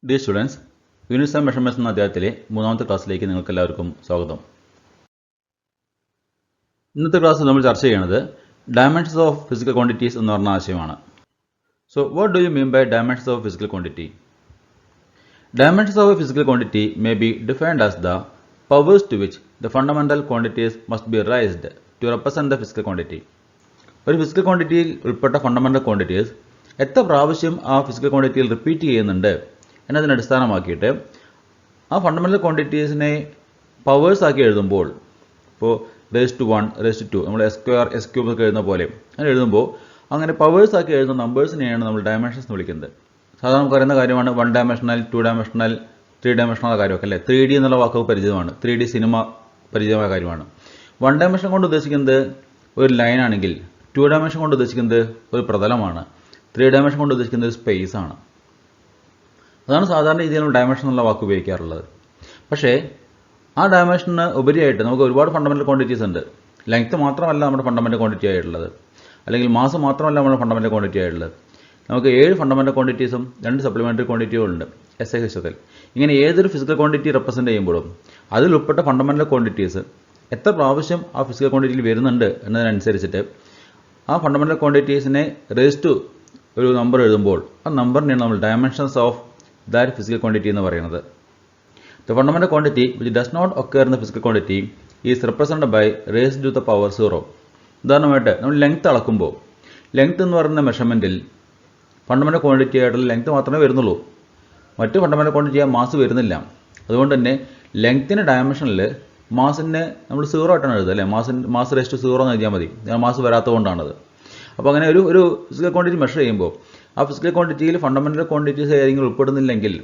Dear students, units and measurements എന്ന അധ്യായത്തിലെ മൂന്നാമത്തെ ക്ലാസ്സിലേക്ക് നിങ്ങൾക്ക് എല്ലാവർക്കും സ്വാഗതം. ഇന്നത്തെ ക്ലാസ്സിൽ നമ്മൾ ചർച്ച ചെയ്യുന്നത് ഡയമെൻഷൻസ് ഓഫ് ഫിസിക്കൽ ക്വാണ്ടിറ്റീസ് എന്ന് പറഞ്ഞ ആശയമാണ്. So what do you mean by dimensions of physical quantity? Dimensions of a physical quantity may be defined as the powers to which the fundamental quantities must be raised to represent the physical quantity. ഒരു physical ക്വാണ്ടിറ്റിയിൽ ഉൾപ്പെട്ട fundamental quantities എത്ര പ്രാവശ്യം ആ physical ക്വാണ്ടിറ്റിയിൽ repeat ചെയ്യുന്നുണ്ട് എന്നതിനെ അടിസ്ഥാനമാക്കിയിട്ട് ആ ഫണ്ടമെന്റൽ ക്വാണ്ടിറ്റീസിനെ പവേഴ്സ് ആക്കി എഴുതുമ്പോൾ, ഇപ്പോൾ റേസ് ടു 1, റേസ് ടു 2, നമ്മൾ S² S³ ഒക്കെ എഴുതുന്ന പോലെ അങ്ങനെ എഴുതുമ്പോൾ അങ്ങനെ പവേഴ്സ് ആക്കി എഴുതുന്ന നമ്പേഴ്സിനെയാണ് നമ്മൾ ഡയമെൻഷൻസ് എന്ന് വിളിക്കുന്നത്. സാധാരണ നമുക്ക് അറിയുന്ന കാര്യമാണ് 1 ഡയമെൻഷണൽ, 2 ഡയമെൻഷണൽ, 3 ഡയമെൻഷണൽ കാര്യമൊക്കെ അല്ലേ. 3D എന്നുള്ള വാക്ക് പരിചിതമാണ്. 3D സിനിമ പരിചിതമായ കാര്യമാണ്. 1 ഡയമെൻഷൻ കൊണ്ട് ഉദ്ദേശിക്കുന്നത് ഒരു ലൈൻ ആണെങ്കിൽ 2 ഡയമെൻഷൻ കൊണ്ട് ഉദ്ദേശിക്കുന്നത് ഒരു പ്രതലമാണ്. 3 ഡയമെൻഷൻ കൊണ്ട് ഉദ്ദേശിക്കുന്നത് ഒരു സ്പേസ് ആണ്. അതാണ് സാധാരണ രീതിയിൽ നമ്മൾ ഡയമെൻഷൻ എന്നുള്ള വാക്ക് ഉപയോഗിക്കാറുള്ളത്. പക്ഷേ ആ ഡയമെൻഷന് ഉപരിയായിട്ട് നമുക്ക് ഒരുപാട് ഫണ്ടമെന്റൽ ക്വാണ്ടിറ്റീസ് ഉണ്ട്. ലെങ്ത് മാത്രമല്ല നമ്മുടെ ഫണ്ടമെന്റൽ ക്വാണ്ടിറ്റി ആയിട്ടുള്ളത്, അല്ലെങ്കിൽ മാസ് മാത്രമല്ല നമ്മുടെ ഫണ്ടമെന്റൽ ക്വാണ്ടിറ്റി ആയിട്ടുള്ളത്. നമുക്ക് 7 ഫണ്ടമെന്റൽ ക്വാണ്ടിറ്റീസും 2 സപ്ലിമെന്ററി ക്വാണ്ടിറ്റികളുണ്ട് SI സിസ്റ്റത്തിൽ. ഇങ്ങനെ ഏതൊരു ഫിസിക്കൽ ക്വാണ്ടിറ്റി റെപ്രസെന്റ് ചെയ്യുമ്പോഴും അതിൽ ഉൾപ്പെട്ട ഫണ്ടമെന്റൽ ക്വാണ്ടിറ്റീസ് എത്ര പ്രാവശ്യം ആ ഫിസിക്കൽ ക്വാണ്ടിറ്റിയിൽ വരുന്നുണ്ട് എന്നതിനനുസരിച്ചിട്ട് ആ ഫണ്ടമെന്റൽ ക്വാണ്ടിറ്റീസിനെ റേസ് ടു ഒരു നമ്പർ എഴുതുമ്പോൾ ആ നമ്പറിനെയാണ് നമ്മൾ dimensions of that physical quantity എന്ന് പറയുന്നത്. The fundamental quantity which does not occur in the physical quantity is represented by raised to the power 0. ഉദാഹരണമായിട്ട് നമ്മൾ ലെങ്ത് അളക്കുമ്പോൾ ലെങ്ത് എന്ന് പറയുന്ന മെഷർമെന്റിൽ ഫണ്ടമെന്റൽ ക്വാണ്ടിറ്റി ആയിട്ടുള്ള ലെങ്ത് മാത്രമേ വരുന്നുള്ളൂ. മറ്റ് ഫണ്ടമെന്റൽ ക്വാണ്ടിറ്റി ആ മാസ് വരുന്നില്ല. അതുകൊണ്ട് തന്നെ ലെങ്ത്തിന്റെ ഡയമെൻഷനിൽ മാസിനെ നമ്മൾ 0 ആയിട്ടാണ് എഴുതുക അല്ലേ. മാസ് റേസ് ടു 0 എന്ന് എഴുതിയാൽ മതി. മാസ് വരാത്തതുകൊണ്ടാണത്. അപ്പോൾ അങ്ങനെ ഒരു ഫിസിക്കൽ ക്വാണ്ടിറ്റി മെഷർ ചെയ്യുമ്പോൾ ആ ഫിസിക്കൽ ക്വാണ്ടിറ്റിയിൽ ഫണ്ടമെന്റൽ ക്വാണ്ടിറ്റീസ് ഏതെങ്കിലും ഉൾപ്പെടുന്നില്ലെങ്കിൽ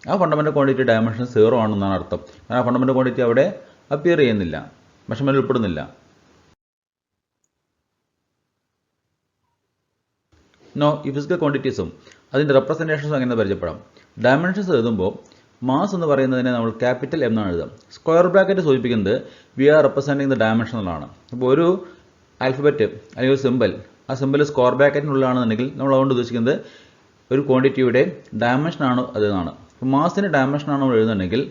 ആ ഫണ്ടമെന്റൽ ക്വാണ്ടിറ്റി ഡയമെൻഷൻ 0 ആണെന്നാണ് അർത്ഥം. കാരണം ആ ഫണ്ടമെന്റൽ ക്വാണ്ടിറ്റി അവിടെ അപ്പിയർ ചെയ്യുന്നില്ല, മെഷർമെന്റിൽ ഉൾപ്പെടുന്നില്ല. ഈ ഫിസിക്കൽ ക്വാണ്ടിറ്റീസും അതിൻ്റെ റെപ്രസെൻറ്റേഷൻസും അങ്ങനെ പരിചയപ്പെടാം. ഡയമെൻഷൻസ് എഴുതുമ്പോൾ മാസ് എന്ന് പറയുന്നതിനെ നമ്മൾ ക്യാപിറ്റൽ M എന്നാണ് എഴുതാം. സ്ക്വയർ ബ്രാക്കറ്റ് സൂചിപ്പിക്കുന്നത് we are representing the dimension എന്നാണ്. അപ്പോൾ ഒരു ആൽഫബറ്റ് അല്ലെങ്കിൽ ഒരു സിമ്പിൾ, ആ സിമ്പിൾ സ്ക്വയർ ബ്രാക്കറ്റിനുള്ളിലാണെന്നുണ്ടെങ്കിൽ നമ്മൾ അതുകൊണ്ട് ഉദ്ദേശിക്കുന്നത് ഒരു ക്വാണ്ടിറ്റിയുടെ ഡയമെൻഷനാണ് അതെന്നാണ്. അപ്പോൾ മാസിൻ്റെ ഡയമെൻഷനാണ് നമ്മൾ എഴുതുന്നുണ്ടെങ്കിൽ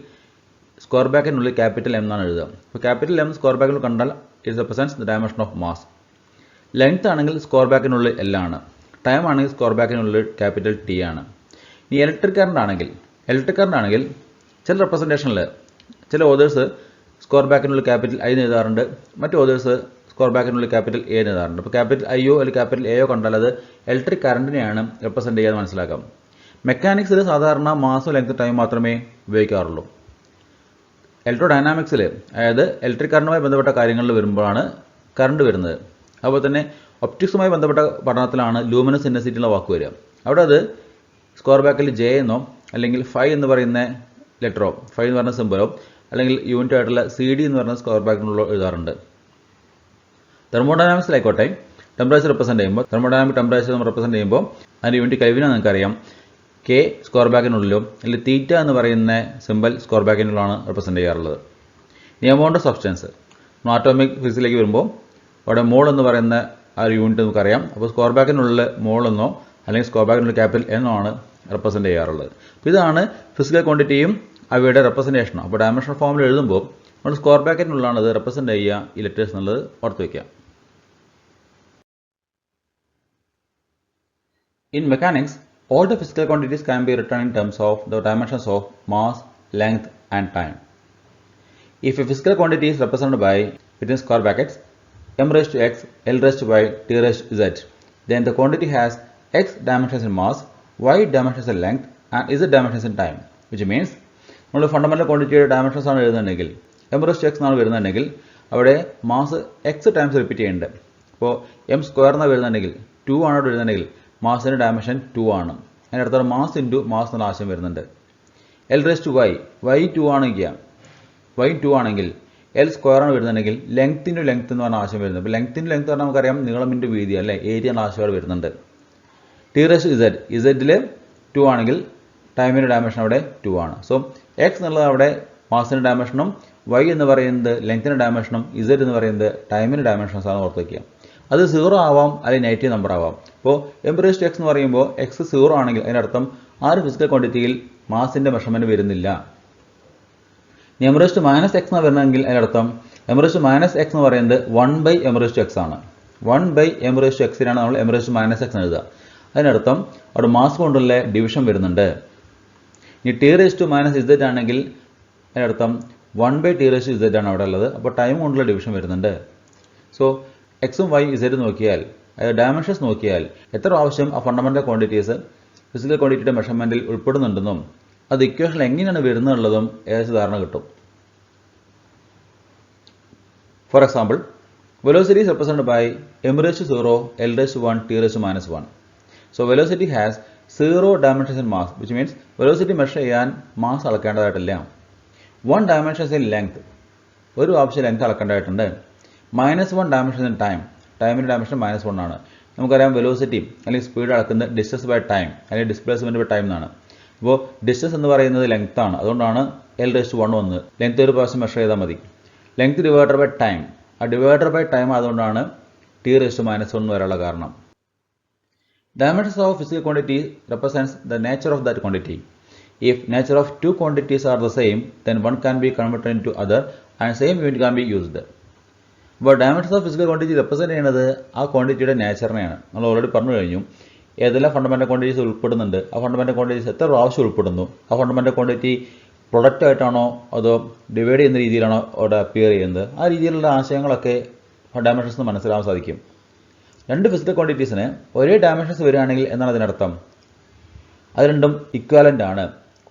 സ്ക്വയർ ബ്രാക്കറ്റിനുള്ളിൽ ക്യാപിറ്റൽ M എന്നാണ് എഴുതുക. അപ്പോൾ ക്യാപിറ്റൽ M സ്ക്വയർ ബ്രാക്കറ്റിൽ കണ്ടാൽ it represents the dimension of mass. Length ആണെങ്കിൽ സ്ക്വയർ ബ്രാക്കറ്റിനുള്ളിൽ L ആണ്. ടൈം ആണെങ്കിൽ സ്ക്വയർ ബ്രാക്കറ്റിനുള്ളിൽ ക്യാപിറ്റൽ T ആണ്. ഇനി ഇലക്ട്രിക് കറണ്ട് ആണെങ്കിൽ ചില റെപ്രസെൻറ്റേഷനിൽ ചില ഓതേഴ്സ് സ്ക്വയർ ബ്രാക്കറ്റിനുള്ളിൽ ക്യാപിറ്റൽ I എന്ന് എഴുതാറുണ്ട്, മറ്റു ഓതേഴ്സ് സ്ക്വയർ ബ്രാക്കറ്റിനുള്ളിൽ ക്യാപിറ്റൽ A എന്ന് എഴുതാറുണ്ട്. അപ്പോൾ ക്യാപിറ്റൽ IO അല്ലെങ്കിൽ ക്യാപിറ്റൽ AO കണ്ടാൽ അത് ഇലക്ട്രിക് കറണ്ടിനെയാണ് റെപ്രസെൻറ്റ് ചെയ്യാൻ മനസ്സിലാക്കാം. മെക്കാനിക്സിൽ സാധാരണ മാസും ലെങ്ത് ടൈം മാത്രമേ ഉപയോഗിക്കാറുള്ളൂ. ഇലക്ട്രോ ഡൈനാമിക്സിൽ, അതായത് ഇലക്ട്രിക് കറണ്ടുമായി ബന്ധപ്പെട്ട കാര്യങ്ങളിൽ വരുമ്പോഴാണ് കറണ്ട് വരുന്നത്. അതുപോലെ തന്നെ ഒപ്റ്റിക്സുമായി ബന്ധപ്പെട്ട പഠനത്തിലാണ് ലൂമിനസ് ഇൻറ്റൻസിറ്റി ഉള്ള വാക്ക് വരിക. അവിടെ അത് സ്ക്വയർ ബ്രാക്കറ്റിൽ J എന്നോ അല്ലെങ്കിൽ ഫൈ എന്ന് പറയുന്ന ലെറ്ററോ, ഫൈ എന്ന് പറയുന്ന സിമ്പലോ, അല്ലെങ്കിൽ യൂണിറ്റ് ആയിട്ടുള്ള CD എന്ന് പറയുന്ന സ്ക്വയർ ബ്രാക്കറ്റിനുള്ള എഴുതാറുണ്ട്. തെർമോഡൈനാമിക്സിലായിക്കോട്ടെ, ടെമ്പറേച്ചർ റെപ്രസെൻറ്റ് ചെയ്യുമ്പോൾ തെർമോഡൈനാമിക് ടെമ്പറേച്ചർ നമ്മൾ റെപ്രസെൻറ്റ് ചെയ്യുമ്പോൾ അതിൻ്റെ യൂണിറ്റ് കെൽവിനാണ് നിങ്ങൾക്കറിയാം. K സ്ക്വയർ ബ്രാക്കറ്റിനുള്ളിലോ അല്ലെങ്കിൽ തീറ്റ എന്ന് പറയുന്ന സിമ്പൽ സ്ക്വയർ ബ്രാക്കറ്റിനുള്ളിലാണ് റെപ്രസെൻറ്റ് ചെയ്യാറുള്ളത്. ഇനി എമൗണ്ട് ഓഫ് സബ്സ്റ്റൻസ്, ആറ്റോമിക് ഫിസിക്സിലേക്ക് വരുമ്പോൾ അവിടെ മോൾ എന്ന് പറയുന്ന ആ ഒരു യൂണിറ്റ് നമുക്കറിയാം. അപ്പോൾ സ്ക്വയർ ബ്രാക്കറ്റിനുള്ളിൽ മോൾ എന്നോ അല്ലെങ്കിൽ സ്ക്വയർ ബ്രാക്കറ്റിനുള്ളിൽ ക്യാപിറ്റൽ എന്നോ ആണ് റെപ്രസെൻറ്റ് ചെയ്യാറുള്ളത്. അപ്പോൾ ഇതാണ് ഫിസിക്കൽ ക്വാണ്ടിറ്റിയും അവയുടെ റെപ്രസെൻറ്റേഷനും. അപ്പോൾ ഡയമെൻഷൻ ഫോമിൽ എഴുതുമ്പോൾ നമ്മൾ സ്ക്വയർ ബ്രാക്കറ്റിനുള്ളിലാണ് അത് റെപ്രസെൻറ്റ് ചെയ്യുക ഈ ലെറ്റേഴ്സ് എന്നുള്ളത് ഓർത്ത് വയ്ക്കുക. In mechanics, all the physical quantities can be written in terms of the dimensions of mass, length and time. If a physical quantity is represented by within square brackets m raised to x, l raised to y, t raised to z, then the quantity has x dimensions in mass, y dimensions in length and z dimensions in time, which means നമ്മൾ fundamental ക്വാണ്ടിറ്റിയുടെ dimensions ആണ് എഴുതുന്നുണ്ടെങ്കിൽ m raised to x എന്നാണ് വരുന്നുണ്ടെങ്കിൽ അവിടെ mass x times repeat ചെയ്യുന്നുണ്ട്. അപ്പോൾ m square എന്നാണ് വരുന്നുണ്ടെങ്കിൽ 2 ആണ് അവിടെ വരുന്നുണ്ടെങ്കിൽ മാസിൻ്റെ ഡയമെൻഷൻ 2 ആണ്. അതിൻ്റെ അടുത്താണ് മാസ് ഇൻറ്റു മാസ് എന്നുള്ള ആശയം വരുന്നുണ്ട്. L raised to y 2 ആണെങ്കിൽ y 2 ആണെങ്കിൽ L സ്ക്വയർ ആണ് വരുന്നുണ്ടെങ്കിൽ ലെങ്ത് ഇൻറ്റു ലെങ്ത് എന്ന് പറഞ്ഞ ആശയം വരുന്നത്. അപ്പോൾ ലെങ്ത് ഇൻറ്റു ലെങ്ത് പറഞ്ഞാൽ നമുക്കറിയാം നീളം ഇൻറ്റു വീതി അല്ലേ, ഏരിയ എന്ന ആശയം വരുന്നുണ്ട്. T raised to z, ഇസഡിൽ 2 ആണെങ്കിൽ ടൈമിൻ്റെ ഡയമെൻഷൻ അവിടെ 2 ആണ്. സോ x എന്നുള്ളത് അവിടെ മാസിൻ്റെ ഡയമെൻഷനും y എന്ന് പറയുന്നത് ലെങ്ത്തിൻ്റെ ഡയമെൻഷനും z എന്ന് പറയുന്നത് ടൈമിൻ്റെ ഡയമെൻഷൻസ് ആണ് ഓർത്ത് വയ്ക്കുക. അത് 0 ആവാം അല്ലെങ്കിൽ നെഗറ്റീവ് നമ്പർ ആവാം. അപ്പോൾ m raised to x എന്ന് പറയുമ്പോൾ x 0 ആണെങ്കിൽ അതിനർത്ഥം ആ ഒരു ഫിസിക്കൽ ക്വാണ്ടിറ്റിയിൽ മാസിൻ്റെ മെഷർമെൻറ്റ് വരുന്നില്ല. ഇനി m⁻⁻x എന്ന് വരണമെങ്കിൽ അതിനർത്ഥം m⁻⁻x എന്ന് പറയുന്നത് 1/m⁻x ആണ്. 1/m⁻x-നാണ് നമ്മൾ m⁻⁻x എന്ന് എഴുതുക. അതിനർത്ഥം അവിടെ മാസ് കൊണ്ടുള്ള ഡിവിഷൻ വരുന്നുണ്ട്. ഇനി t⁻z ആണെങ്കിൽ അതിനർത്ഥം 1/t⁻z ആണ് അവിടെ ഉള്ളത്. അപ്പോൾ ടൈം കൊണ്ടുള്ള ഡിവിഷൻ വരുന്നുണ്ട്. സോ എക്സും വൈ ഇസഡ് നോക്കിയാൽ, അതായത് ഡയമെൻഷൻസ് നോക്കിയാൽ എത്ര പ്രാവശ്യം ആ ഫണ്ടമെൻ്റൽ ക്വാണ്ടിറ്റീസ് ഫിസിക്കൽ ക്വാണ്ടിറ്റിയുടെ മെഷർമെൻറ്റിൽ ഉൾപ്പെടുന്നുണ്ടെന്നും അത് ഇക്വേഷനിൽ എങ്ങനെയാണ് വരുന്നതെന്നുള്ളതും ഏകദേശം ധാരണ കിട്ടും. For example, velocity is represented by m⁻0, l⁻1, t⁻−1. So velocity has 0 dimensions in mass, which means velocity measure ചെയ്യാൻ മാസ് അളക്കേണ്ടതായിട്ടില്ല. 1 dimensions in length, ഒരു ആവശ്യം ലെങ്ത് അളക്കേണ്ടതായിട്ടുണ്ട്. -1 dimensions in time, ടൈമിൻ്റെ ഡയമെൻഷൻ -1 ആണ്. നമുക്കറിയാം വെലോസിറ്റി അല്ലെങ്കിൽ സ്പീഡ് അളക്കുന്നത് ഡിസ്റ്റൻസ് ബൈ ടൈം അല്ലെങ്കിൽ ഡിസ്പ്ലേസ്മെൻറ്റ് ബൈ ടൈം എന്നാണ്. അപ്പോൾ ഡിസ്റ്റൻസ് എന്ന് പറയുന്നത് ലെങ്ത് ആണ്. അതുകൊണ്ടാണ് l⁻1 വന്നത്. ലെങ്ത് ഒരു പ്രാവശ്യം മെഷർ ചെയ്താൽ മതി. ലെങ്ത് ഡിവൈഡഡ് ബൈ ടൈം, ആ ഡിവൈഡഡ് ബൈ ടൈം അതുകൊണ്ടാണ് t⁻1 വരെയുള്ള കാരണം. Dimensions of physical quantity represents the nature of that quantity. If nature of two quantities are the same, then one can be converted into other and same unit can be used. അപ്പോൾ dimensions of physical quantity represent ചെയ്യുന്നത് ആ ക്വാണ്ടിറ്റിയുടെ നേച്ചറിനെയാണ്. നമ്മൾ already പറഞ്ഞു കഴിഞ്ഞു ഏതെല്ലാം fundamental quantities ഉൾപ്പെടുന്നുണ്ട്, ആ fundamental quantities എത്ര പ്രാവശ്യം ഉൾപ്പെടുന്നു, ആ ഫണ്ടമെൻ്റൽ ക്വാണ്ടിറ്റി പ്രൊഡക്റ്റ് ആയിട്ടാണോ അതോ ഡിവൈഡ് ചെയ്യുന്ന രീതിയിലാണോ അവിടെ അപ്പിയർ ചെയ്യുന്നത്, ആ രീതിയിലുള്ള ആശയങ്ങളൊക്കെ ഡയമെൻഷൻസ് മനസ്സിലാവാൻ സാധിക്കും. രണ്ട് ഫിസിക്കൽ ക്വാണ്ടിറ്റീസിന് ഒരേ ഡയമെൻഷൻസ് വരികയാണെങ്കിൽ എന്നാണ് അതിനർത്ഥം. അത് രണ്ടും ഇക്വാലൻ്റ് ആണ്,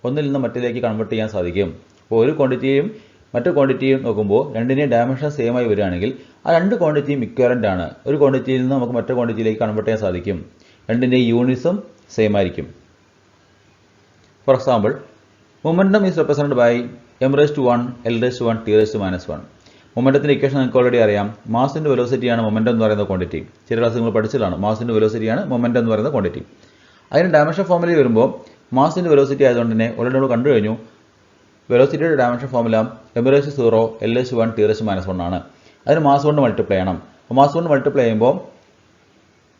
ഒന്നിൽ നിന്ന് മറ്റേതിലേക്ക് കൺവേർട്ട് ചെയ്യാൻ സാധിക്കും. അപ്പോൾ ഒരു ക്വാണ്ടിറ്റിയും മറ്റു ക്വാണ്ടിറ്റിയും നോക്കുമ്പോൾ രണ്ടിനെയും ഡയമെൻഷൻ സെയിം ആയി വരികയാണെങ്കിൽ ആ രണ്ട് ക്വാണ്ടിറ്റിയും ഇക്വാലൻ്റ് ആണ്. ഒരു ക്വാണ്ടിറ്റിയിൽ നിന്ന് നമുക്ക് മറ്റു ക്വാണ്ടിറ്റിയിലേക്ക് കൺവേർട്ട് ചെയ്യാൻ സാധിക്കും. രണ്ടിൻ്റെയും യൂണിറ്റ്സും സെയിം ആയിരിക്കും. For example, momentum is represented by m⁻1, l⁻1, t⁻−1. മൊമെൻറ്റത്തിൻ്റെ ഇക്വേഷൻ നിങ്ങൾക്ക് ഓൾറെഡി അറിയാം. മാസിൻ്റെ വെലോസിറ്റിയാണ് മൊമെൻറ്റം എന്ന് പറയുന്ന ക്വാണ്ടിറ്റി. ചില ക്ലാസ് നിങ്ങൾ പഠിച്ചതാണ്. മാസിൻ്റെ വെലോസിറ്റിയാണ് മൊമെൻറ്റം എന്ന് പറയുന്ന ക്വാണ്ടിറ്റി. അതിന് ഡയമെൻഷൻ ഫോമിൽ വരുമ്പോൾ മാസിൻ്റെ വെലോസിറ്റി ആയതുകൊണ്ട് തന്നെ ഓൾറെഡി നമ്മൾ കണ്ടു കഴിഞ്ഞു. വെലോസിറ്റിയുടെ dimension formula m⁻0, l⁻1, t⁻−1 ആണ്. അതിന് മാസ് കൊണ്ട് മൾട്ടിപ്ലൈ ചെയ്യണം. അപ്പോൾ മാസ് കൊണ്ട് മൾട്ടിപ്ലൈ ചെയ്യുമ്പോൾ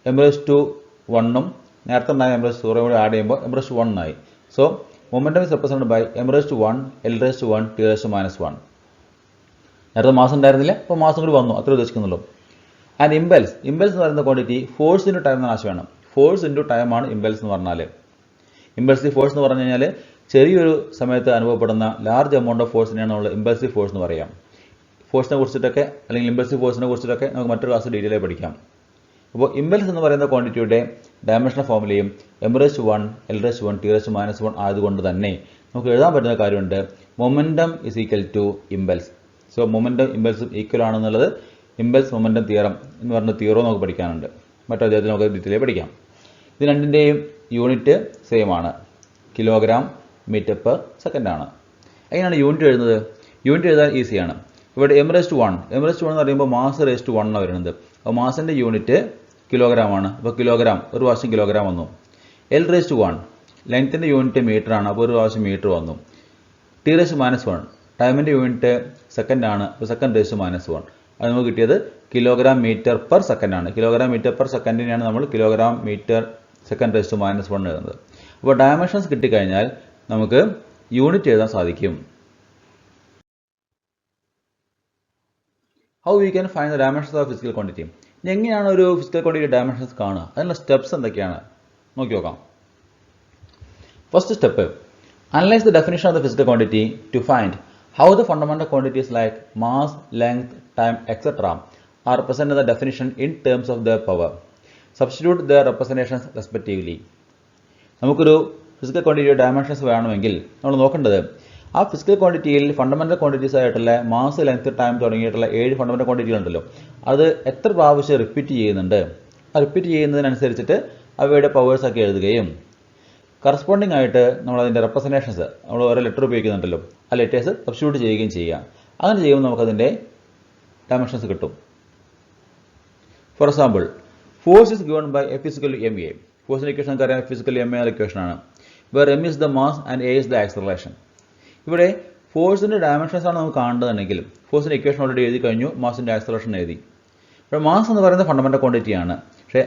m⁻1ഉം നേരത്തെ ഉണ്ടായ m⁻0 കൂടി ആഡ് ചെയ്യുമ്പോൾ m⁻1 ആയി. So momentum is represented by m⁻1, l⁻1, t⁻−1. നേരത്തെ മാസ് ഉണ്ടായിരുന്നില്ല, അപ്പോൾ മാസം കൂടി വന്നു, അത്ര ഉദ്ദേശിക്കുന്നുള്ളൂ. ആൻഡ് ഇമ്പൽസ് എന്ന് പറയുന്ന ക്വാണ്ടിറ്റി ഫോഴ്സ് ഇൻറ്റു ടൈം എന്ന ആശയമാണ്. ഫോഴ്സ് ഇൻറ്റു ടൈം ആണ് ഇമ്പൽസ് എന്ന് പറഞ്ഞാൽ. ഇമ്പൾസീവ് ഫോഴ്സ് എന്ന് പറഞ്ഞു കഴിഞ്ഞാൽ ചെറിയൊരു സമയത്ത് അനുഭവപ്പെടുന്ന ലാർജ് എമൗണ്ട് ഓഫ് ഫോഴ്സിനെയാണ് നമ്മൾ ഇമ്പൾസീവ് ഫോഴ്സ് എന്ന് പറയാം. ഫോഴ്സിനെ കുറിച്ചിട്ടൊക്കെ അല്ലെങ്കിൽ ഇമ്പൾസീവ് ഫോഴ്സിനെ കുറിച്ചിട്ടൊക്കെ നമുക്ക് മറ്റൊരു ക്ലാസ് ഡീറ്റെയിൽ ആയി പഠിക്കാം. അപ്പോൾ ഇമ്പൽസ് എന്ന് പറയുന്ന ക്വാണ്ടിറ്റിയുടെ ഡയമെൻഷണൽ ഫോമിലെയും m⁻1, l⁻1, t⁻−1 ആയതുകൊണ്ട് തന്നെ നമുക്ക് എഴുതാൻ പറ്റുന്ന കാര്യമുണ്ട്, momentum is equal to impulse. So momentum ഇമ്പൽസും ഈക്വൽ ആണെന്നുള്ളത് ഇമ്പൽസ് മൊമെൻറ്റം തിയറം എന്ന് പറഞ്ഞ തിയറോ നമുക്ക് പഠിക്കാനുണ്ട്. മറ്റു അദ്ദേഹത്തിന് നമുക്ക് ഡീറ്റെയിൽ പഠിക്കാം. ഇത് രണ്ടിൻ്റെയും യൂണിറ്റ് സെയിം ആണ്, കിലോഗ്രാം മീറ്റർ പെർ സെക്കൻഡ് ആണ്. എങ്ങനെയാണ് യൂണിറ്റ് എഴുതുന്നത്? യൂണിറ്റ് എഴുതാൻ ഈസിയാണ്. ഇവിടെ m⁻1 എന്ന് പറയുമ്പോൾ മാസ് ⁻1 ആണ് വരുന്നത്. അപ്പോൾ മാസിൻ്റെ യൂണിറ്റ് കിലോഗ്രാം ആണ്. അപ്പോൾ കിലോഗ്രാം ഒരു പ്രാവശ്യം കിലോഗ്രാം വന്നു. l⁻1 ലെങ്ത്തിൻ്റെ യൂണിറ്റ് മീറ്റർ ആണ്. അപ്പോൾ ഒരു പ്രാവശ്യം മീറ്റർ വന്നു. t⁻−1 ടൈമിൻ്റെ യൂണിറ്റ് സെക്കൻഡ് ആണ്. അപ്പോൾ സെക്കൻഡ് ⁻1 അത് നമുക്ക് കിട്ടിയത് കിലോഗ്രാം മീറ്റർ പെർ സെക്കൻഡ് ആണ്. കിലോഗ്രാം മീറ്റർ പെർ സെക്കൻഡിനെയാണ് നമ്മൾ കിലോഗ്രാം മീറ്റർ സെക്കൻഡ് ⁻1 എഴുതുന്നത്. അപ്പോൾ ഡയമെൻഷൻസ് കിട്ടിക്കഴിഞ്ഞാൽ നമുക്ക് യൂണിറ്റ് എഴുതാൻ സാധിക്കും. How we can find the dimensions of physical quantity? എങ്ങനെയാണ് ഒരു ഫിസിക്കൽ ക്വാണ്ടിറ്റി ഡയമെൻഷൻസ് കാണുക? അതിനുള്ള സ്റ്റെപ്സ് എന്തൊക്കെയാണ് നോക്കി നോക്കാം. First step, analyse the definition of the physical quantity to find how the fundamental quantities like mass, length, time, etc. are represented in the definition in terms of their power. Substitute their representations respectively. നമുക്കൊരു physical ക്വാണ്ടിറ്റിയുടെ dimensions വേണമെങ്കിൽ നമ്മൾ നോക്കേണ്ടത് ആ physical ക്വാണ്ടിറ്റിയിൽ fundamental quantities ആയിട്ടുള്ള mass, length, time തുടങ്ങിയിട്ടുള്ള 7 fundamental ക്വാണ്ടിറ്റികളുണ്ടല്ലോ, അത് എത്ര പ്രാവശ്യം റിപ്പീറ്റ് ചെയ്യുന്നുണ്ട്, ആ റിപ്പീറ്റ് ചെയ്യുന്നതിനനുസരിച്ചിട്ട് അവയുടെ പവേഴ്സൊക്കെ എഴുതുകയും കറസ്പോണ്ടിങ് ആയിട്ട് നമ്മളതിൻ്റെ റെപ്രസെൻറ്റേഷൻസ് നമ്മൾ ഓരോ ലെറ്റർ ഉപയോഗിക്കുന്നുണ്ടല്ലോ, ആ ലെറ്റേഴ്സ് സബ്സ്റ്റിറ്റ്യൂട്ട് ചെയ്യുകയും ചെയ്യുക. അങ്ങനെ ചെയ്യുമ്പോൾ നമുക്കതിൻ്റെ ഡയമെൻഷൻസ് കിട്ടും. For example, force is given by F = ma. ഫോഴ്സിൻ്റെ ഇക്വേഷൻ നമുക്കറിയാം, F = ma ഇക്വേഷനാണ്. Where m is the mass and a is the acceleration. ഇവിടെ ഫോഴ്സിൻ്റെ ഡയമെൻഷൻസ് ആണ് നമുക്ക് കാണേണ്ടതെങ്കിൽ ഫോഴ്സിൻ്റെ ഇക്വേഷൻ ഓൾറെഡി എഴുതി കഴിഞ്ഞു, മാസിൻ്റെ ആക്സലറേഷൻ എഴുതി. അപ്പോൾ മാസ് എന്ന് പറയുന്നത് ഫണ്ടമെൻ്റൽ ക്വാണ്ടിറ്റിയാണ്, പക്ഷേ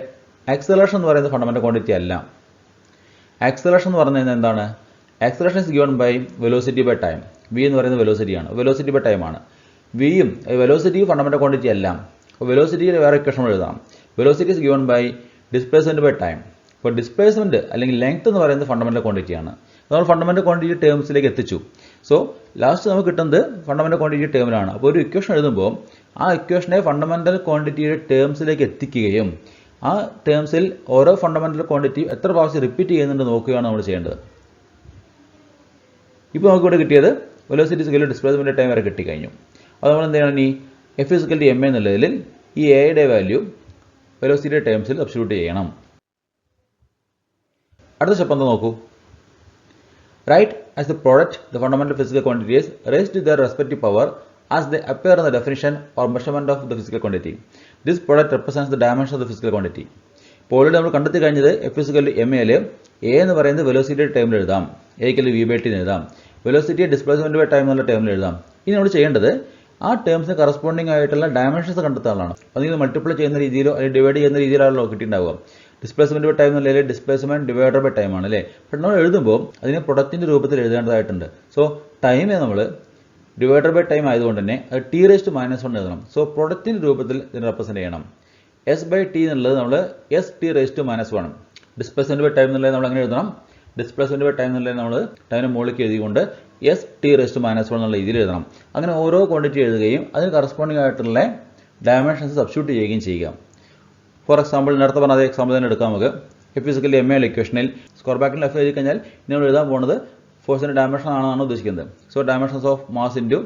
ആക്സലറേഷൻ എന്ന് പറയുന്നത് ഫണ്ടമെൻ്റൽ ക്വാണ്ടിറ്റി അല്ല. ആക്സലറേഷൻ എന്ന് പറഞ്ഞു കഴിഞ്ഞാൽ എന്താണ്? Acceleration is given by velocity by time. V എന്ന് പറയുന്നത് വെലോസിറ്റി ആണ്. വെലോസിറ്റി ബൈ ടൈം ആണ്. വിയും വെലോസിറ്റി ഫണ്ടമെന്റൽ ക്വാണ്ടിറ്റി അല്ല. അപ്പോൾ വെലോസിറ്റിയിൽ വേറെ ഇക്വേഷൻ എഴുതാം. Velocity is given by displacement by time. അപ്പോൾ ഡിസ്പ്ലേസ്മെന്റ് അല്ലെങ്കിൽ ലെങ്ത് എന്ന് പറയുന്നത് ഫണ്ടമെന്റൽ ക്വാണ്ടിറ്റി ആണ്. നമ്മൾ ഫണ്ടമെന്റൽ ക്വാണ്ടിറ്റി ടേംസിലേക്ക് എത്തിച്ചു. സോ ലാസ്റ്റ് നമുക്ക് കിട്ടുന്നത് ഫണ്ടമെന്റൽ ക്വാണ്ടിറ്റി ടേമിലാണ്. അപ്പോൾ ഒരു ഇക്വേഷൻ എഴുതുമ്പോൾ ആ ഇക്വേഷനെ ഫണ്ടമെന്റൽ ക്വാണ്ടിറ്റിയുടെ ടേംസിലേക്ക് എത്തിക്കുകയും ആ ടേംസിൽ ഓരോ ഫണ്ടമെന്റൽ ക്വാണ്ടിറ്റി എത്ര പ്രാവശ്യം റിപ്പീറ്റ് ചെയ്യുന്നുണ്ട് നോക്കുകയാണ് നമ്മൾ ചെയ്യേണ്ടത്. ഇപ്പോൾ നമുക്ക് ഇവിടെ കിട്ടിയത് velocity is equal to displacement time വരെ കിട്ടിക്കഴിഞ്ഞു. അത് നമ്മൾ എന്ത് ചെയ്യണം? ഇനി F is equal to m എന്നുള്ളതിൽ ഈ എയുടെ വാല്യൂ വെലോസിറ്റിയുടെ ടേംസിൽ സബ്സ്റ്റിറ്റ്യൂട്ട് ചെയ്യണം. അടുത്ത സ്റ്റെപ്പ് എന്താ നോക്കൂ. Write as the product the fundamental physical quantities raised to their respective power as they appear in the definition or measurement of the physical quantity. This product represents the dimension of the physical quantity. ഇപ്പോൾ already നമ്മൾ കണ്ടെത്തി കഴിഞ്ഞത് F is equal to m എയിൽ a എന്ന് പറയുന്നത് വെലോസിറ്റിയുടെ ടൈമിൽ എഴുതാം, എയ്ക്കൽ വി ബൈ ടി എഴുതാം, വെലോസിറ്റി ഡിസ്പ്ലേസ്മെന്റ് ബൈ ടൈം എന്നുള്ള ടൈമിൽ എഴുതാം. ഇനി നമ്മൾ ചെയ്യേണ്ടത് ആ ടേംസിന് കറസ്പോണ്ടിങ് ആയിട്ടുള്ള ഡയമെൻഷൻസ് കണ്ടെത്താനാണ്. അതിന് മൾട്ടിപ്ലൈ ചെയ്യുന്ന രീതിയിലോ അല്ലെങ്കിൽ ഡിവൈഡ് ചെയ്യുന്ന രീതിയിലാണല്ലോ കിട്ടിയിട്ടുണ്ടാവുക. ഡിസ്പ്ലേസ്മെന്റ് ബൈ ടൈം എന്നല്ലേ ഡിസ്പ്ലേസ്മെന്റ് ഡിവൈഡർ ബൈ ടൈം ആണ് അല്ലേ. പക്ഷെ നമ്മൾ എഴുതുമ്പോൾ അതിനെ പ്രൊഡക്റ്റിന്റെ രൂപത്തിൽ എഴുതേണ്ടതായിട്ടുണ്ട്. സോ ടൈമെ നമ്മൾ ഡിവൈഡർ ബൈ ടൈം ആയതുകൊണ്ട് തന്നെ അത് ടി റേസ് ടു മൈനസ് 1 എഴുതണം. സോ പ്രൊഡക്റ്റിന്റെ രൂപത്തിൽ ഇതിനെ റെപ്രസെന്റ് ചെയ്യണം. എസ് ബൈ ടി എന്നുള്ളത് നമ്മൾ s T raise to minus 1. Displacement by time എന്നുള്ളത് നമ്മൾ അങ്ങനെ എഴുതണം. ഡിസ്പ്ലേസ്മെന്റ് ബൈ ടൈം എന്നുള്ളത് നമ്മൾ ടൈമിന് മുകളിലേക്ക് എഴുതിക്കൊണ്ട് as T raise to minus 1 എന്നുള്ള രീതിയിൽ എഴുതണം. അങ്ങനെ ഓരോ ക്വാണ്ടിറ്റി എഴുതുകയും അതിന് കറസ്പോണ്ടിങ് ആയിട്ടുള്ള ഡയമെൻഷൻസ് സബ്സ്റ്റിറ്റ്യൂട്ട് ചെയ്യുകയും ചെയ്യുക. ഫോർ എക്സാമ്പിൾ നേരത്തെ പറഞ്ഞ അതേ എക്സാമ്പിൾ തന്നെ എടുക്കാം നമുക്ക്. എഫ് ഫിസിക്കൽ എം എൽ ഇക്വേഷനിൽ സ്ക്വയർ ബ്രാക്കറ്റിൽ എഫ് എഴുതി കഴിഞ്ഞാൽ ഇനി നമ്മൾ എഴുതാൻ പോകുന്നത് ഫോഴ്സിന്റെ ഡയമെൻഷൻ ആണെന്നാണ് ഉദ്ദേശിക്കുന്നത്. So dimensions of mass into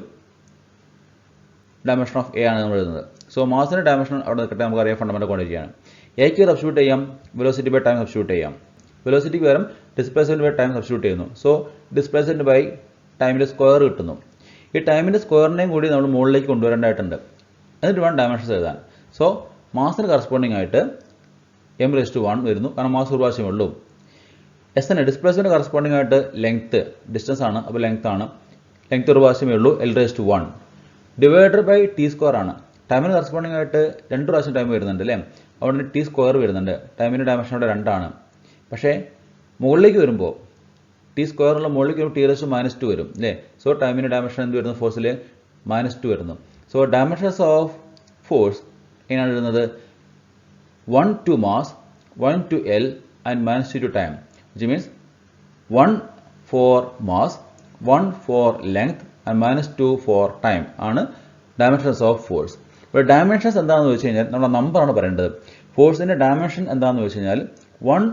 dimension of A ആണ് നമ്മൾ എഴുതുന്നത്. സോ മാസിന്റെ ഡയമെൻഷൻ അവിടെ നിൽക്കട്ടെ, നമുക്കറിയാം ഫണ്ടമെന്റൽ ക്വാണ്ടിറ്റിയാണ്. എക്ക് സബ്സ്റ്റിറ്റ്യൂട്ട് ചെയ്യാം, വെലോസിറ്റി ബൈ ടൈം സബ്സ്റ്റിറ്റ്യൂട്ട് ചെയ്യാം. വെലോസിറ്റിക്ക് പകരം ഡിസ്പ്ലേസ്മെന്റ് ബൈ ടൈം സബ്സ്റ്റിറ്റ്യൂട്ട് ചെയ്യുന്നു. സോ ഡിസ്പ്ലേസ്മെന്റ് ബൈ ടൈമിന്റെ സ്ക്വയർ കിട്ടുന്നു. ഈ ടൈമിന്റെ സ്ക്വയറിനെയും കൂടി നമ്മൾ മുകളിലേക്ക് കൊണ്ടുവരേണ്ടതായിട്ടുണ്ട്. എന്നിട്ട് വേണം ഡയമെൻഷൻസ് എഴുതാൻ. സോ മാസിന് കറസ്പോണ്ടിങ് ആയിട്ട് എം റേസ് ടു 1 വരുന്നു, കാരണം മാസ് ഒരു പ്രാവശ്യമേ ഉള്ളൂ. എസ് എൻ ഡിസ്പ്ലേസ്മെന്റ് കറസ്പോണ്ടിങ് ആയിട്ട് ലെങ്ത് ഡിസ്റ്റൻസ് ആണ്, അപ്പോൾ ലെങ്ത് ആണ്. ലെങ്ത് ഒരു പ്രാവശ്യമേ ഉള്ളൂ, l raise to 1 divided by t square ആണ്. ടൈമിന് കറസ്പോണ്ടിങ് ആയിട്ട് 2 പ്രാവശ്യം ടൈം വരുന്നുണ്ട് അല്ലേ, അതുകൊണ്ട് ടി സ്ക്വയർ വരുന്നുണ്ട്. ടൈമിൻ്റെ ഡയമെൻഷൻ അവിടെ 2 ആണ്. പക്ഷേ മുകളിലേക്ക് വരുമ്പോൾ ടി സ്ക്വയറിനുള്ള മുകളിലേക്ക് വരുമ്പോൾ ടി റേസ് ടു മൈനസ് 2 വരും അല്ലേ. സോ ടൈമിൻ്റെ ഡയമെൻഷൻ എന്ത് വരുന്നു? ഫോഴ്സിൽ മൈനസ് 2 വരുന്നു. സോ ഡയമെൻഷൻസ് ഓഫ് ഫോഴ്സ് എങ്ങനെയാണ് എഴുതുന്നത്? 1 to mass, 1 to L and minus 2 to time, which means 1 for mass, 1 for length and minus 2 for time ആണ് ഡയമെൻഷൻസ് ഓഫ് ഫോഴ്സ്. ഇപ്പോൾ ഡയമെൻഷൻസ് എന്താണെന്ന് വെച്ച് കഴിഞ്ഞാൽ നമ്മുടെ നമ്പറാണ് പറയേണ്ടത്. ഫോഴ്സിൻ്റെ ഡയമെൻഷൻ എന്താണെന്ന് വെച്ച് കഴിഞ്ഞാൽ 1,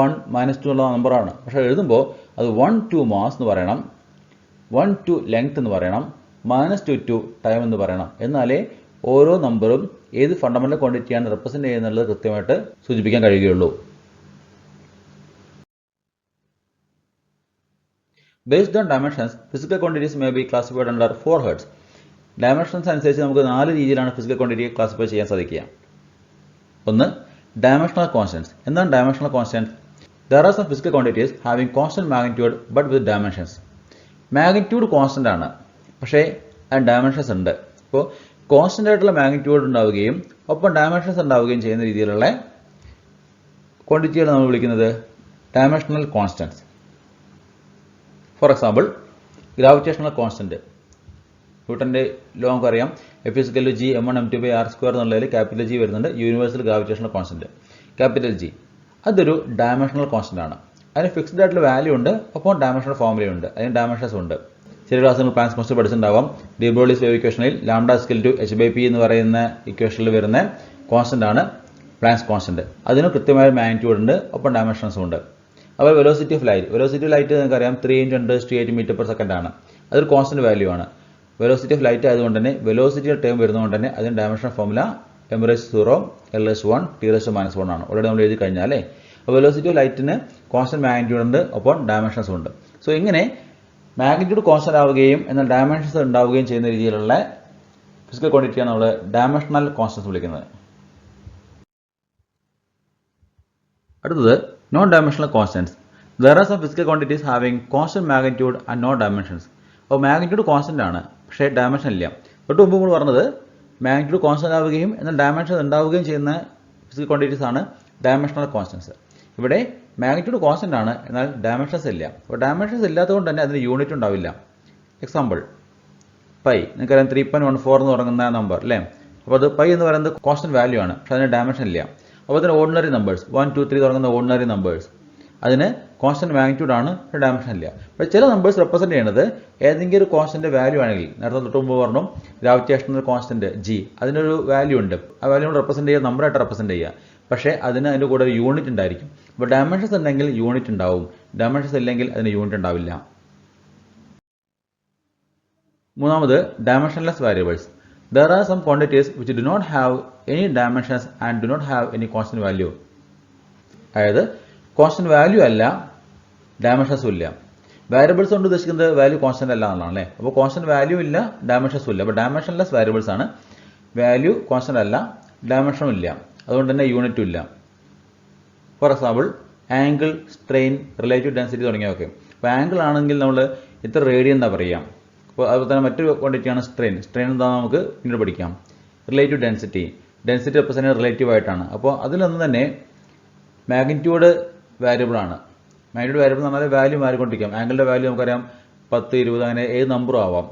1, -2 ഉള്ള നമ്പറാണ്. പക്ഷേ എഴുതുമ്പോൾ അത് 1 to mass എന്ന് പറയണം, 1 to length എന്ന് പറയണം, -2 to time എന്ന് പറയണം. എന്നാലേ ഓരോ നമ്പറും ഏത് ഫണ്ടമെന്റൽ ക്വാണ്ടിറ്റിയാണ് റെപ്രസെന്റ് ചെയ്യുന്നത് കൃത്യമായിട്ട് സൂചിപ്പിക്കാൻ കഴിയുകയുള്ളൂ. Based on dimensions physical quantities may be classified under 4 heads. Dimensions അനുസരിച്ച് നമുക്ക് 4 രീതിയിലാണ് ഫിസിക്കൽ ക്വാണ്ടിറ്റിയെ ക്ലാസിഫൈ ചെയ്യാൻ സാധിക്കുക. ഒന്ന്, ഡയമെൻഷണൽ കോൺസ്റ്റൻസ്. എന്താണ് dimensional constants? There are some physical quantities having constant magnitude but with dimensions. Magnitude constant ആണ്, പക്ഷേ അതിന് ഡയമെൻഷൻസ് ഉണ്ട്. ഇപ്പോൾ കോൺസ്റ്റന്റ് ആയിട്ടുള്ള മാഗ്നിറ്റ്യൂഡ് ഉണ്ടാവുകയും ഒപ്പം ഡയമെൻഷൻസ് ഉണ്ടാവുകയും ചെയ്യുന്ന രീതിയിലുള്ള ക്വാണ്ടിറ്റിയാണ് നമ്മൾ വിളിക്കുന്നത് dimensional constants. For example, gravitational constant. ന്യൂട്ടന്റെ ലോ നമുക്കറിയാം, F is equal to G m1 m2 by r square എന്നുള്ളതിൽ ക്യാപിറ്റൽ ജി വരുന്നുണ്ട്. Universal gravitational constant capital G, അതൊരു ഡയമെൻഷണൽ കോൺസ്റ്റന്റ് ആണ്. അതിന് ഫിക്സ്ഡ് ആയിട്ടുള്ള വാല്യൂ ഉണ്ട്, ഒപ്പം ഡയമെൻഷണൽ ഫോർമുലയുണ്ട്, അതിന് ഡയമെൻഷൻസ് ഉണ്ട്. ചില ക്ലാസ്സിൽ പ്ലാൻസ് കോൺസ്റ്റന്റ് പഠിച്ചിട്ടുണ്ടാവാം. ഡി ബ്രോഗ്ലീസ് വേവ് ഇക്വേഷനിൽ lambda scale to h by p എന്ന് പറയുന്ന ഇക്വേഷനിൽ വരുന്ന കോൺസ്റ്റന്റ് ആണ് പ്ലാൻസ് കോൺസ്റ്റന്റ്. അതിന് കൃത്യമായ മാഗ്നിറ്റ്യൂഡ് ഉണ്ട്, ഒപ്പം ഡയമെൻഷൻസും ഉണ്ട്. അപ്പോൾ velocity of light, velocity of light നമുക്കറിയാം 3 × 10⁸ m/s ആണ്. അതൊരു കോൺസ്റ്റന്റ് വാല്യൂ ആണ്. വെലോസിറ്റി ഓഫ് ലൈറ്റ് ആയതുകൊണ്ട് തന്നെ വെലോസിറ്റി ടേം വരുന്നതുകൊണ്ട് തന്നെ അതിന് dimension formula m⁻⁴ l⁻⁴ t⁻⁻1 ആണ്. ഓൾറെഡി നമ്മൾ എഴുതി കഴിഞ്ഞാൽ അല്ലേ. അപ്പോൾ വെലോസിറ്റി ഓഫ് ലൈറ്റിന് കോൺസ്റ്റന്റ് മാഗ്നിറ്റ്യൂഡ് ഉണ്ട്, ഒപ്പം ഡയമെൻഷൻസും ഉണ്ട്. സോ ഇങ്ങനെ മാഗ്നിറ്റ്യൂഡ് കോൺസ്റ്റന്റ് ആവുകയും എന്നാൽ ഡയമെൻഷൻസ് ഉണ്ടാവുകയും ചെയ്യുന്ന രീതിയിലുള്ള ഫിസിക്കൽ ക്വാണ്ടിറ്റിയാണ് നമ്മൾ ഡയമെൻഷണൽ കോൺസ്റ്റൻസ് വിളിക്കുന്നത്. അടുത്തത് non dimensional constants. There are some physical quantities having constant magnitude and no dimensions. അപ്പോൾ മാഗ്നിറ്റ്യൂഡ് കോൺസ്റ്റന്റ് ആണ്, പക്ഷേ ഡയമെൻഷൻ ഇല്ല. തൊട്ട് മുമ്പ് നമ്മൾ പറഞ്ഞത് മാഗ്നിറ്റ്യൂഡ് കോൺസ്റ്റന്റ് ആവുകയും എന്നാൽ ഡയമെൻഷൻ ഉണ്ടാവുകയും ചെയ്യുന്ന ഫിസിക്കൽ ക്വാണ്ടിറ്റീസ് ആണ് ഡയമെൻഷണൽ കോൺസ്റ്റൻസ്. ഇവിടെ മാഗ്നിറ്റ്യൂഡ് കോൺസ്റ്റന്റ് ആണ്, എന്നാൽ ഡയമെൻഷൻസ് ഇല്ല. അപ്പോൾ ഡയമെൻഷൻസ് ഇല്ലാത്തതുകൊണ്ട് തന്നെ അതിന് യൂണിറ്റ് ഉണ്ടാവില്ല. എക്സാമ്പിൾ പൈ, നിങ്ങൾക്കറിയാം 3.14 എന്ന് തുടങ്ങുന്ന നമ്പർ അല്ലേ. അപ്പോൾ അത് പൈ എന്ന് പറയുന്നത് കോൺസ്റ്റന്റ് വാല്യൂ ആണ്, പക്ഷേ അതിന് ഡയമെൻഷൻ ഇല്ല. അപ്പോൾ അതിന് ഓർഡിനറി നമ്പേഴ്സ് 1, 2, 3 തുടങ്ങുന്ന ഓർഡിനറി നമ്പേഴ്സ് അതിന് കോൺസ്റ്റന്റ് മാഗ്നിറ്റ്യൂഡ് ആണ്, ഡയമെൻഷൻ ഇല്ല. അപ്പോൾ ചില നമ്പേഴ്സ് റെപ്രസെന്റ് ചെയ്യുന്നത് ഏതെങ്കിലും ഒരു കോൺസ്റ്റന്റ് വാല്യൂ ആണെങ്കിൽ, നേരത്തെ തൊട്ട് മുമ്പ് പറഞ്ഞു ഗ്രാവിറ്റേഷണൽ കോൺസ്റ്റന്റ് ജി, അതിനൊരു വാല്യൂ ഉണ്ട്. ആ വാല്യൂ റെപ്രസെന്റ് ചെയ്യുക നമ്പറായിട്ട് റെപ്രസെന്റ് ചെയ്യുക. പക്ഷേ അതിന് അതിൻ്റെ കൂടെ ഒരു യൂണിറ്റ് ഉണ്ടായിരിക്കും. അപ്പോൾ ഡയമെൻഷൻസ് ഉണ്ടെങ്കിൽ യൂണിറ്റ് ഉണ്ടാവും, ഡയമെൻഷൻസ് ഇല്ലെങ്കിൽ അതിന് യൂണിറ്റ് ഉണ്ടാവില്ല. മൂന്നാമത് dimensionless variables. There are some quantities which do not have any dimensions and do not have any constant value. അതായത് കോൺസ്റ്റന്റ് വാല്യൂ അല്ല, ഡയമെൻഷൻസും ഇല്ല. വാരിയബിൾസ് കൊണ്ട് ഉദ്ദേശിക്കുന്നത് വാല്യൂ കോൺസ്റ്റന്റ് അല്ല എന്നുള്ളതാണ് അല്ലേ. അപ്പോൾ കോൺസ്റ്റന്റ് വാല്യൂ ഇല്ല, ഡയമെൻഷൻസും ഇല്ല. അപ്പോൾ ഡയമെൻഷൻലെസ് വാരിയബിൾസ് ആണ്. വാല്യൂ കോൺസ്റ്റന്റ് അല്ല, ഡയമെൻഷനും ഇല്ല, അതുകൊണ്ട് തന്നെ യൂണിറ്റും ഇല്ല. For example angle, strain, relative density തുടങ്ങിയൊക്കെ. അപ്പോൾ ആംഗിൾ ആണെങ്കിൽ നമ്മൾ ഇത്ര റേഡിയൻ എന്താ പറയുക. അപ്പോൾ അതുപോലെ തന്നെ മറ്റൊരു ക്വാണ്ടിറ്റിയാണ് സ്ട്രെയിൻ. സ്ട്രെയിൻ എന്താണെന്ന് നമുക്ക് പിന്നീട് പഠിക്കാം. Relative density, density represent relative ആയിട്ടാണ്. അപ്പോൾ അതിലൊന്നും തന്നെ മാഗ്നിറ്റ്യൂഡ് വാരിയബിൾ ആണ്. മാഗ്നിറ്റ്യൂഡ് വാരിയബിൾ എന്ന് പറഞ്ഞാൽ വാല്യൂ മാറിക്കൊണ്ടിരിക്കാം. ആംഗിളിൻ്റെ വാല്യൂ നമുക്കറിയാം 10, 20 അങ്ങനെ ഏത് നമ്പറും ആവാം.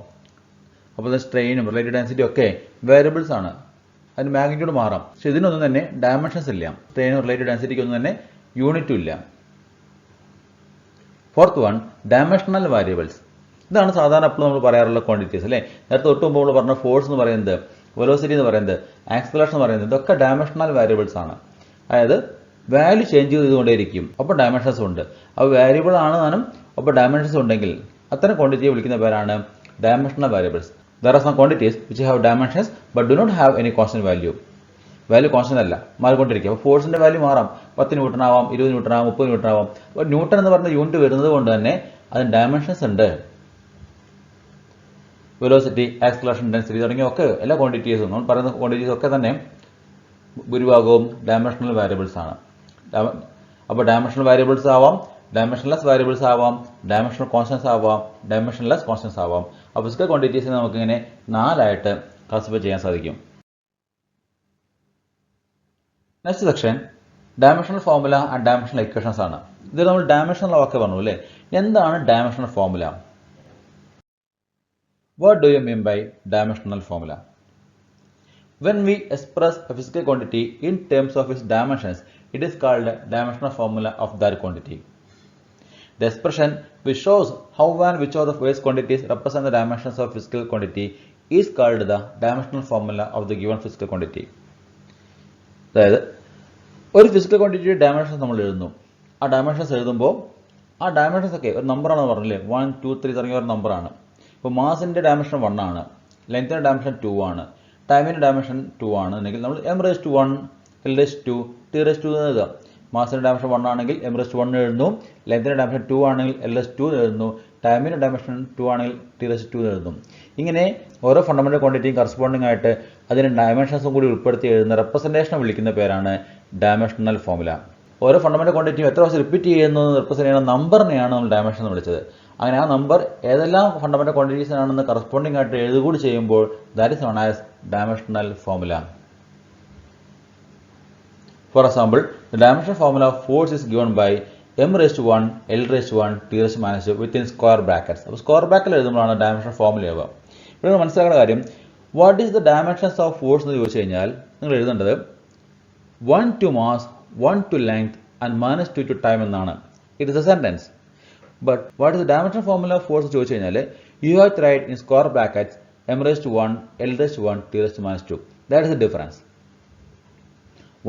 അപ്പോൾ സ്ട്രെയിനും റിലേറ്റീവ് ഡെൻസിറ്റി ഒക്കെ വാരിയബിൾസ് ആണ്, അതിന് മാഗ്നിറ്റ്യൂഡ് മാറാം. പക്ഷെ ഇതിനൊന്നും തന്നെ ഡയമെൻഷൻസ് ഇല്ല. സ്ട്രെയിനും റിലേറ്റീവ് ഡെൻസിറ്റിക്കൊന്നും തന്നെ യൂണിറ്റും ഇല്ല. Fourth one, dimensional variables. ഇതാണ് സാധാരണ എപ്പോഴും നമ്മൾ പറയാറുള്ള ക്വാണ്ടിറ്റീസ് അല്ലേ. നേരത്തെ തൊട്ട് മുമ്പ് നമ്മൾ പറഞ്ഞ ഫോഴ്സ് എന്ന് പറയുന്നത്, വെലോസിറ്റി എന്ന് പറയുന്നത്, ആക്സലറേഷൻ എന്ന് പറയുന്നത്, ഇതൊക്കെ ഡയമെൻഷണൽ വാരിയബിൾസ് ആണ്. അതായത് വാല്യൂ ചേഞ്ച് ചെയ്തുകൊണ്ടേയിരിക്കും. അപ്പോൾ ഡയമെൻഷൻസ് ഉണ്ട്. അപ്പോൾ വാരിയബിൾ ആണ് താനും, അപ്പോൾ ഡയമെൻഷൻസ് ഉണ്ടെങ്കിൽ അത്തരം ക്വാണ്ടിറ്റിയെ വിളിക്കുന്ന പേരാണ് dimensional variables. There are some quantities which have dimensions but do not have any constant value. Value constant അല്ല, മാറിക്കൊണ്ടിരിക്കും. അപ്പോൾ ഫോഴ്സിന്റെ വാല്യൂ മാറാം. 10 ന്യൂട്ടൺ ആവാം, 20 ന്യൂട്ടൺ ആവാം, 30 ന്യൂട്ടൺ ആവാം. അപ്പോൾ ന്യൂട്ടൺ എന്ന് പറഞ്ഞ യൂണിറ്റ് വരുന്നത് കൊണ്ട് തന്നെ അതിന് ഡയമെൻഷൻസ് ഉണ്ട്. വെലോസിറ്റി, ആക്സലറേഷൻ, ഡെൻസിറ്റി തുടങ്ങിയ ഒക്കെ എല്ലാ ക്വാണ്ടിറ്റീസും നമ്മൾ പറയുന്ന ക്വാണ്ടിറ്റീസും ഒക്കെ തന്നെ ഭൂരിഭാഗവും ഡയമെൻഷണൽ വാരിയബിൾസ് ആണ്. അപ്പോൾ ഡയമെൻഷണൽ വാരിയബിൾസ് ആവാം, ഡയമെൻഷൻലെസ് വാരിയബിൾസ് ആവാം, ഡയമെൻഷണൽ കോൺസ്റ്റൻസ് ആവാം, ഡയമെൻഷൻലെസ് കോൺസ്റ്റൻസ് ആവാം. അപ്പോൾ ഫിസിക്കൽ ക്വാണ്ടിറ്റീസിനെ നമുക്കിങ്ങനെ 4 ആയിട്ട് ക്ലാസിഫൈ ചെയ്യാൻ സാധിക്കും. Next section dimensional formula and dimensional equations ആണ്. ഇത് നമ്മൾ ഡയമെൻഷണൽ ഒക്കെ പറഞ്ഞു അല്ലേ. എന്താണ് dimensional formula? What do you mean by dimensional formula? When we express a physical quantity in terms of its dimensions, it is called the dimensional formula of that quantity. The expression which shows how and which of the various quantities represent the dimensions of physical quantity is called the dimensional formula of the given physical quantity. അതായത് ഒരു physical ക്വാണ്ടിറ്റിയുടെ dimensions നമ്മൾ എഴുതുന്നു. ആ dimensions എഴുതുമ്പോൾ ആ dimensions ഒക്കെ ഒരു നമ്പറാണെന്ന് പറഞ്ഞില്ലേ, 1, 2, 3 തുടങ്ങിയ ഒരു നമ്പറാണ്. ഇപ്പോൾ മാസിൻ്റെ ഡയമെൻഷൻ 1 ആണ്, ലെങ്ത്തിൻ്റെ ഡയമെൻഷൻ 2 ആണ്, ടൈമിൻ്റെ ഡയമെൻഷൻ 2 ആണ് എന്നെങ്കിൽ നമ്മൾ m⁻², l⁻², t⁻² എഴുതാം. മാസിൻ്റെ ഡയമെൻഷൻ 1 ആണെങ്കിൽ m⁻1 എഴുതുന്നു, ലെങ്ത്തിൻ്റെ ഡയമെൻഷൻ 2 ആണെങ്കിൽ l⁻² എഴുതുന്നു, ടൈമിൻ്റെ ഡയമെൻഷൻ 2 ആണെങ്കിൽ t⁻² എഴുതുന്നു. ഇങ്ങനെ ഓരോ ഫണ്ടമെന്റൽ ക്വാണ്ടിറ്റിയും കറസ്പോണ്ടിങ് ആയിട്ട് അതിന് ഡയമെൻഷൻസും കൂടി ഉൾപ്പെടുത്തി എഴുതുന്ന റെപ്രസെൻറ്റേഷനെ വിളിക്കുന്ന പേരാണ് ഡയമെൻഷണൽ ഫോർമുല. ഓരോ ഫണ്ടമെന്റൽ ക്വാണ്ടിറ്റിയും എത്ര പ്രാവശ്യം റിപ്പീറ്റ് ചെയ്യുന്നു റെപ്രസെന്റ് ചെയ്യുന്ന നമ്പറിനെയാണ് നമ്മൾ ഡയമെൻഷൻ എന്ന് വിളിച്ചത്. അങ്ങനെ ആ നമ്പർ ഏതെല്ലാം ഫണ്ടമെന്റൽ ക്വാണ്ടിറ്റീസിനാണെന്ന് കറസ്പോണ്ടിങ് ആയിട്ട് എഴുതുകൂടി ചെയ്യുമ്പോൾ that is known as dimensional formula. For example, the dimensional formula of force is given by m⁻1, l⁻1, t⁻² within square brackets. അപ്പോൾ സ്ക്വയർ ബ്രാക്കറ്റിൽ എഴുതുമ്പോഴാണ് ഡയമെൻഷണൽ ഫോർമുല ആവുക. ഇവിടെ മനസ്സിലാക്കേണ്ട കാര്യം, what is the dimensions of force എന്ന് ചോദിച്ചു കഴിഞ്ഞാൽ നിങ്ങൾ എഴുതേണ്ടത് 1 to mass, 1 to length and -2 to time എന്നാണ്. It is a sentence. But what is the dimensional formula of force ചോദിച്ചു കഴിഞ്ഞാൽ you have to write in square brackets m⁻1, l⁻1, t⁻². That is the difference.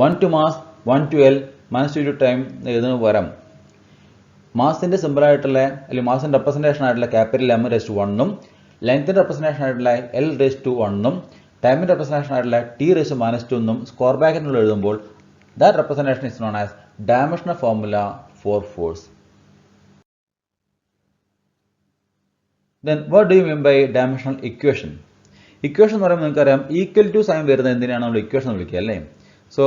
1 to mass, 1 to L, -2 to time എഴുതുന്ന പകരം മാസിന്റെ simple ആയിട്ടുള്ള അല്ലെങ്കിൽ മാസിന്റെ representation ആയിട്ടുള്ള capital m⁻1ഉം ലെങ്ത്തിന്റെ representation ആയിട്ടുള്ള l⁻1ഉം ടൈമിന്റെ representation ആയിട്ടുള്ള t⁻²ഉം സ്ക്വയർ ബ്രാക്കറ്റിൽ എഴുതുമ്പോൾ that representation is known as dimensional formula for force. Then what do you mean by dimensional equation? Equation എന്ന് പറയുമ്പോൾ നിങ്ങൾക്കറിയാം ഈക്വൽ ടു സൈൻ വരുന്ന എന്തിനാണ് നമ്മൾ ഇക്വേഷൻ വിളിക്കുക അല്ലേ. So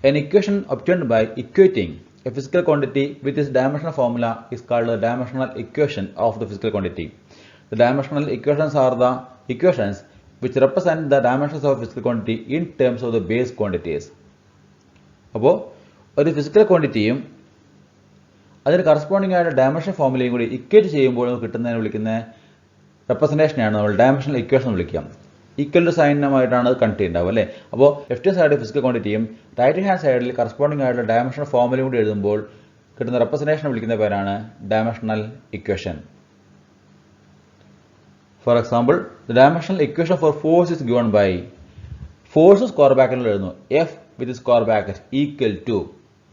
an equation obtained by equating a physical quantity with its dimensional formula is called the dimensional equation of the physical quantity. The dimensional equations are the equations which represent the dimensions of physical quantity in terms of the base quantities. അപ്പോൾ ഒരു physical ക്വാണ്ടിറ്റിയും അതിന് corresponding ആയിട്ട് dimension ഫോമുലയും കൂടി equate ചെയ്യുമ്പോൾ കിട്ടുന്നതിന് വിളിക്കുന്ന റെപ്രസെൻറ്റേഷനെയാണ് നമ്മൾ ഡയമെൻഷണൽ ഇക്വേഷൻ എന്ന് വിളിക്കാം. ഈക്വൽ ടു സൈനുമായിട്ടാണ് അത് കണക്ട് ചെയ്യുന്നുണ്ടാവും അല്ലേ. അപ്പോൾ ലെഫ്റ്റ് സൈഡ് ഫിസിക്കൽ ക്വാണ്ടിറ്റിയും റൈറ്റ് ഹാൻഡ് സൈഡിൽ കറസ്പോണ്ടിങ് ആയിട്ടുള്ള ഡയമെൻഷണൽ ഫോമുലയും കൂടി എഴുതുമ്പോൾ കിട്ടുന്ന റെപ്രസെൻറ്റേഷൻ വിളിക്കുന്ന പേരാണ് dimensional equation. For example, the dimensional equation for force is given by force square ബ്രാക്കറ്റിൽ എഴുതുന്നു F with square bracket equal to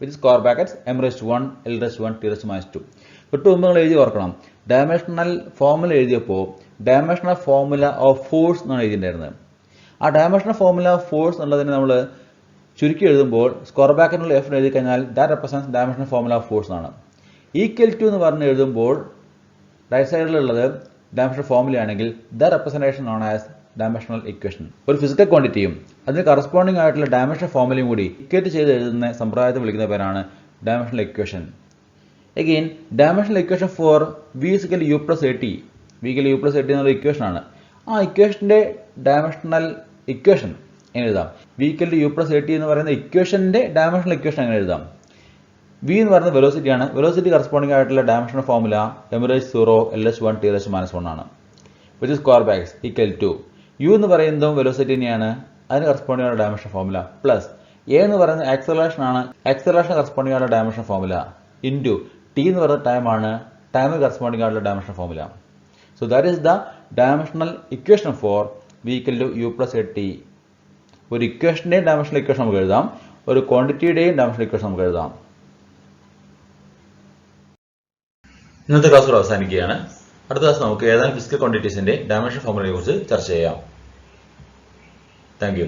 with square brackets m⁻1 l⁻1 t⁻². തൊട്ട് മുമ്പ് നിങ്ങൾ എഴുതി ഓർക്കണം, ഡയമെൻഷണൽ ഫോമുല എഴുതിയപ്പോൾ ഡയമെൻഷണൽ ഫോമുല ഓഫ് ഫോഴ്സ് എന്നാണ് എഴുതിയിട്ടുണ്ടായിരുന്നത്. ആ ഡയമെൻഷണൽ ഫോമുല ഓഫ് ഫോഴ്സ് എന്നുള്ളതിന് നമ്മൾ ചുരുക്കി എഴുതുമ്പോൾ സ്ക്വയർ ബ്രാക്കറ്റിനുള്ള എഫ് എഴുതി കഴിഞ്ഞാൽ that represents dimensional formula of force ആണ്. ഈക്വൽ ടു എന്ന് പറഞ്ഞ് എഴുതുമ്പോൾ റൈറ്റ് സൈഡിലുള്ളത് ഡയമെൻഷണൽ ഫോമുലയാണെങ്കിൽ the representation known as dimensional equation. ഒരു ഫിസിക്കൽ ക്വാണ്ടിറ്റിയും അതിന് കറസ്പോണ്ടിങ് ആയിട്ടുള്ള ഡയമെൻഷണൽ ഫോമുലയും കൂടി ഇക്വേറ്റ് ചെയ്ത് എഴുതുന്ന സമ്പ്രദായത്തെ വിളിക്കുന്ന പേരാണ് dimensional equation. Again dimensional equation for v = u + at, v = u + at എന്നുള്ള ഇക്വേഷൻ ആണ്. ആ ഇക്വേഷൻ്റെ ഡയമെൻഷണൽ ഇക്വേഷൻ എങ്ങനെ എഴുതാം? v = u + at എന്ന് പറയുന്ന ഇക്വേഷൻ്റെ ഡയമെൻഷണൽ ഇക്വേഷൻ എങ്ങനെ എഴുതാം? v എന്ന് പറയുന്നത് വെലോസിറ്റിയാണ്. വെലോസിറ്റി കറസ്പോണ്ടിങ് ആയിട്ടുള്ള dimensional formula m⁻0 l⁻1 t⁻−1 ആണ്. With square brackets equal to u എന്ന് പറയുന്നതും വെലോസിറ്റി തന്നെയാണ്, അതിന് കറസ്പോണ്ടിങ് ആയിട്ടുള്ള ഡയമെൻഷൻ ഫോമുല പ്ലസ് a എന്ന് പറയുന്നത് ആക്സലറേഷൻ ആണ്, ആക്സലറേഷൻ കറസ്പോണ്ടിങ് ആയിട്ടുള്ള ഡയമെൻഷൻ ഫോമുല ഇൻറ്റു t എന്ന് പറയുന്ന ടൈമാണ്, ടൈമിന് കറസ്പോണ്ടിങ് ആയിട്ടുള്ള dimension formula. So that is the dimensional equation for v = u + at. ഒരു ഇക്വേഷൻ്റെയും ഡയമെൻഷണൽ ഇക്വേഷൻ നമുക്ക് എഴുതാം, ഒരു ക്വാണ്ടിറ്റിയുടെയും ഡയമെൻഷണൽ ഇക്വേഷൻ നമുക്ക് എഴുതാം. ഇന്നത്തെ ക്ലാസ് ഇവിടെ അവസാനിക്കുകയാണ്. അടുത്ത ക്ലാസ് നമുക്ക് ഏതാനും ഫിസിക്കൽ ക്വാണ്ടിറ്റീസിന്റെ ഡയമെൻഷൻ ഫോമുലയെ കുറിച്ച് ചർച്ച ചെയ്യാം. Thank you.